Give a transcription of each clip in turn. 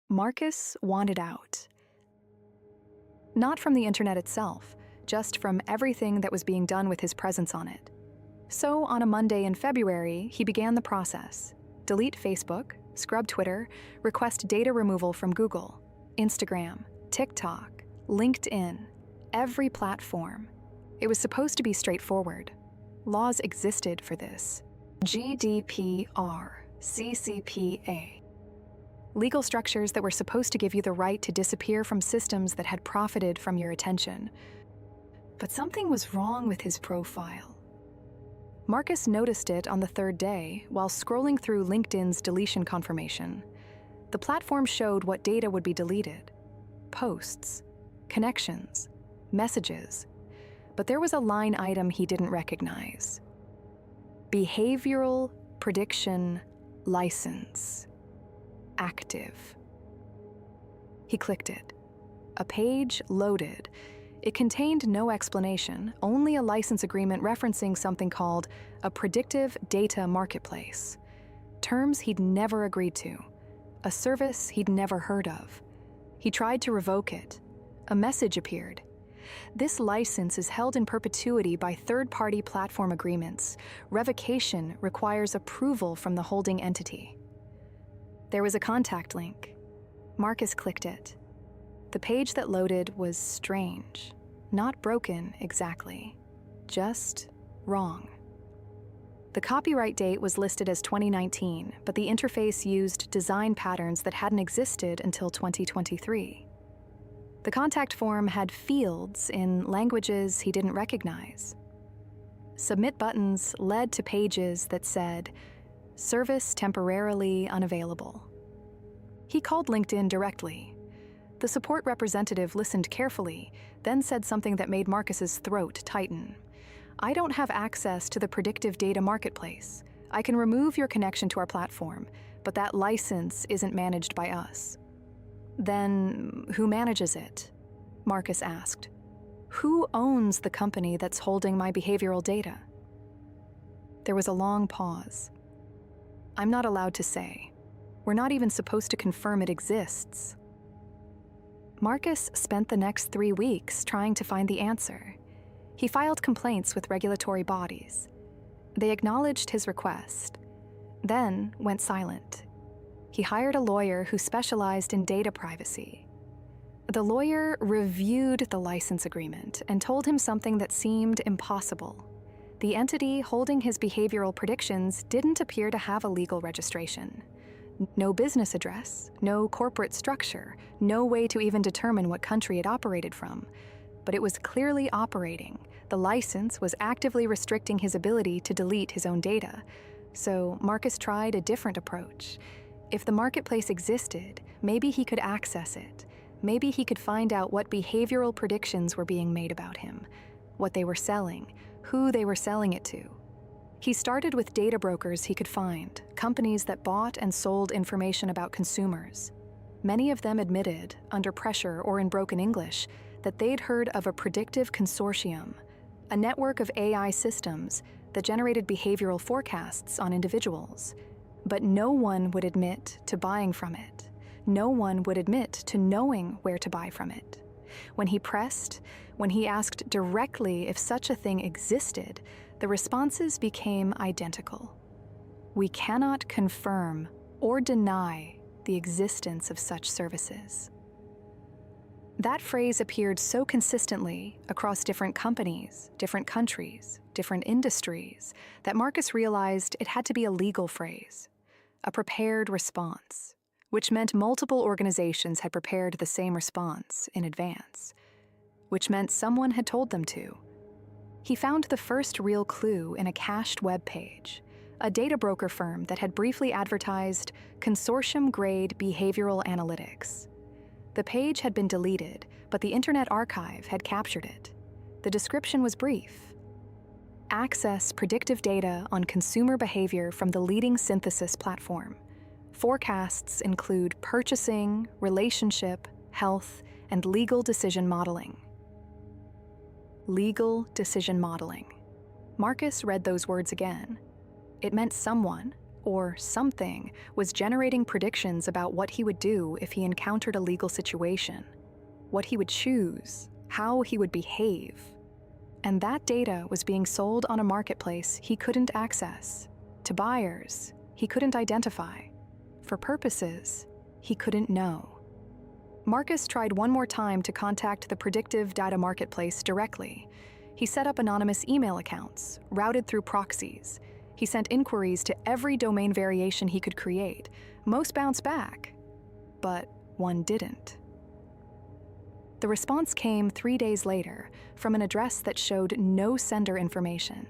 Marcus wanted out. Not from the internet itself, just from everything that was being done with his presence on it. So on a Monday in February, he began the process. Delete Facebook, scrub Twitter, request data removal from Google, Instagram, TikTok, LinkedIn, every platform. It was supposed to be straightforward. Laws existed for this. GDPR, CCPA. Legal structures that were supposed to give you the right to disappear from systems that had profited from your attention. But something was wrong with his profile. Marcus noticed it on the third day while scrolling through LinkedIn's deletion confirmation. The platform showed what data would be deleted: posts, connections, messages. But there was a line item he didn't recognize. Behavioral Prediction License. Active. He clicked it. A page loaded. It contained no explanation, only a license agreement referencing something called a predictive data marketplace. Terms he'd never agreed to. A service he'd never heard of. He tried to revoke it. A message appeared. This license is held in perpetuity by third-party platform agreements. Revocation requires approval from the holding entity. There was a contact link. Marcus clicked it. The page that loaded was strange. Not broken exactly. Just wrong. The copyright date was listed as 2019, but the interface used design patterns that hadn't existed until 2023. The contact form had fields in languages he didn't recognize. Submit buttons led to pages that said, "Service temporarily unavailable." He called LinkedIn directly. The support representative listened carefully, then said something that made Marcus's throat tighten. "I don't have access to the predictive data marketplace. I can remove your connection to our platform, but that license isn't managed by us." "Then who manages it?" Marcus asked. "Who owns the company that's holding my behavioral data?" There was a long pause. "I'm not allowed to say. We're not even supposed to confirm it exists." Marcus spent the next 3 weeks trying to find the answer. He filed complaints with regulatory bodies. They acknowledged his request, then went silent. He hired a lawyer who specialized in data privacy. The lawyer reviewed the license agreement and told him something that seemed impossible. The entity holding his behavioral predictions didn't appear to have a legal registration. No business address, no corporate structure, no way to even determine what country it operated from. But it was clearly operating. The license was actively restricting his ability to delete his own data. So Marcus tried a different approach. If the marketplace existed, maybe he could access it. Maybe he could find out what behavioral predictions were being made about him, what they were selling, who they were selling it to. He started with data brokers he could find, companies that bought and sold information about consumers. Many of them admitted, under pressure or in broken English, that they'd heard of a Predictive Consortium, a network of AI systems that generated behavioral forecasts on individuals. But no one would admit to buying from it. No one would admit to knowing where to buy from it. When he pressed, when he asked directly if such a thing existed, the responses became identical. "We cannot confirm or deny the existence of such services." That phrase appeared so consistently across different companies, different countries, different industries, that Marcus realized it had to be a legal phrase, a prepared response, which meant multiple organizations had prepared the same response in advance, which meant someone had told them to. He found the first real clue in a cached web page, a data broker firm that had briefly advertised consortium-grade behavioral analytics. The page had been deleted, but the Internet Archive had captured it. The description was brief. Access predictive data on consumer behavior from the leading synthesis platform. Forecasts include purchasing, relationship, health, and legal decision modeling. Legal decision modeling. Marcus read those words again. It meant someone, or something, was generating predictions about what he would do if he encountered a legal situation, what he would choose, how he would behave. And that data was being sold on a marketplace he couldn't access, to buyers he couldn't identify, for purposes he couldn't know. Marcus tried one more time to contact the predictive data marketplace directly. He set up anonymous email accounts, routed through proxies. He sent inquiries to every domain variation he could create. Most bounced back, but one didn't. The response came 3 days later from an address that showed no sender information.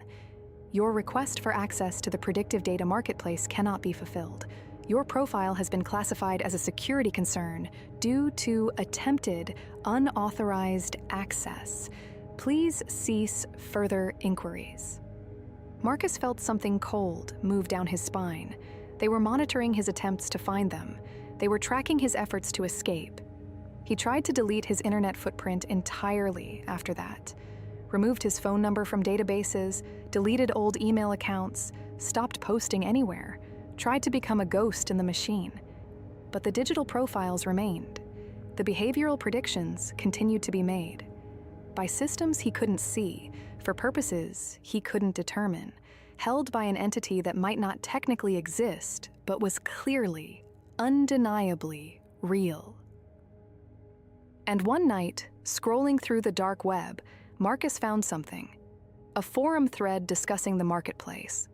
Your request for access to the predictive data marketplace cannot be fulfilled. Your profile has been classified as a security concern due to attempted unauthorized access. Please cease further inquiries. Marcus felt something cold move down his spine. They were monitoring his attempts to find them. They were tracking his efforts to escape. He tried to delete his internet footprint entirely after that. Removed his phone number from databases, deleted old email accounts, stopped posting anywhere, tried to become a ghost in the machine. But the digital profiles remained. The behavioral predictions continued to be made. By systems he couldn't see, for purposes he couldn't determine, held by an entity that might not technically exist, but was clearly, undeniably real. And one night, scrolling through the dark web, Marcus found something. A forum thread discussing the marketplace.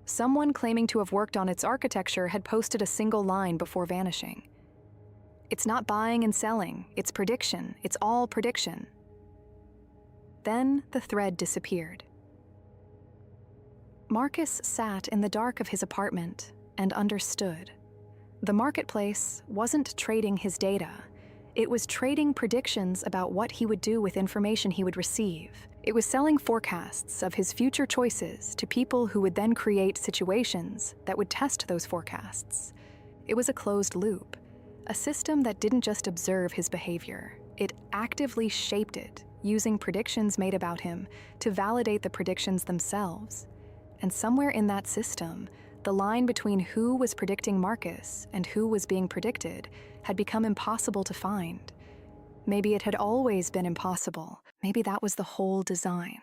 Someone claiming to have worked on its architecture had posted a single line before vanishing. "It's not buying and selling, it's prediction, it's all prediction." Then the thread disappeared. Marcus sat in the dark of his apartment and understood. The marketplace wasn't trading his data. It was trading predictions about what he would do with information he would receive. It was selling forecasts of his future choices to people who would then create situations that would test those forecasts. It was a closed loop, a system that didn't just observe his behavior. It actively shaped it, using predictions made about him to validate the predictions themselves. And somewhere in that system, the line between who was predicting Marcus and who was being predicted had become impossible to find. Maybe it had always been impossible. Maybe that was the whole design.